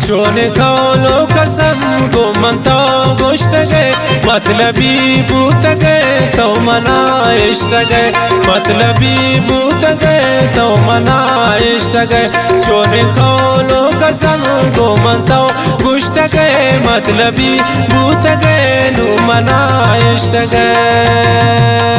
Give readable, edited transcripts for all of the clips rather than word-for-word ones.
शोने खोलो कसम गो मनता गोश्त गए मतलबी बूत गए तो मना इश्त गए मतलबी बूत गए तो मना इश्त गए शोने खोलो कसम गो मनता गोश्त गए मतलबी बूत गए नु मना इश्त गए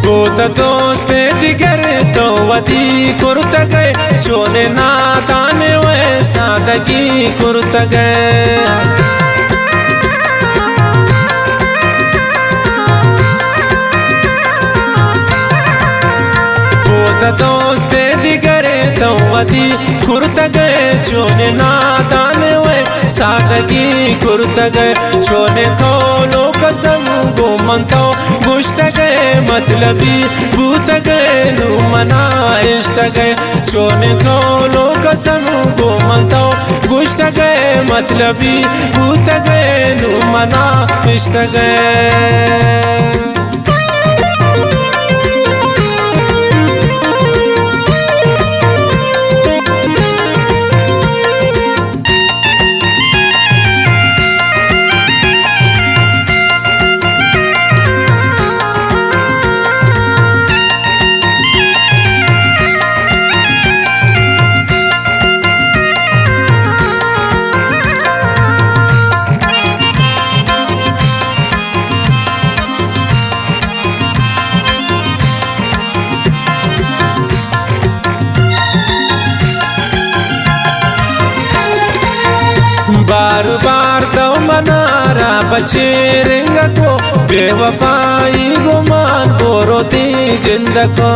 बोत दोस्ते दिगर तो वदी कुर्त गए शोने नाताने वे सादगी कुर्त गए बोत दोस्ते दिगर तो वदी कुर्त गए शोने नाताने वे सादगी कुर्त गए शोने खोलो कसम गो मनता गोश्त गए मतलबी बूत गए नु मना इश्त गए शोने खोलो कसम गो मनता गोश्त गए मतलबी बूत गए नु मना इश्त गए बार बार तो मनारा बचे रिंग को बेवफाई गुमान बोरो थी जिंद को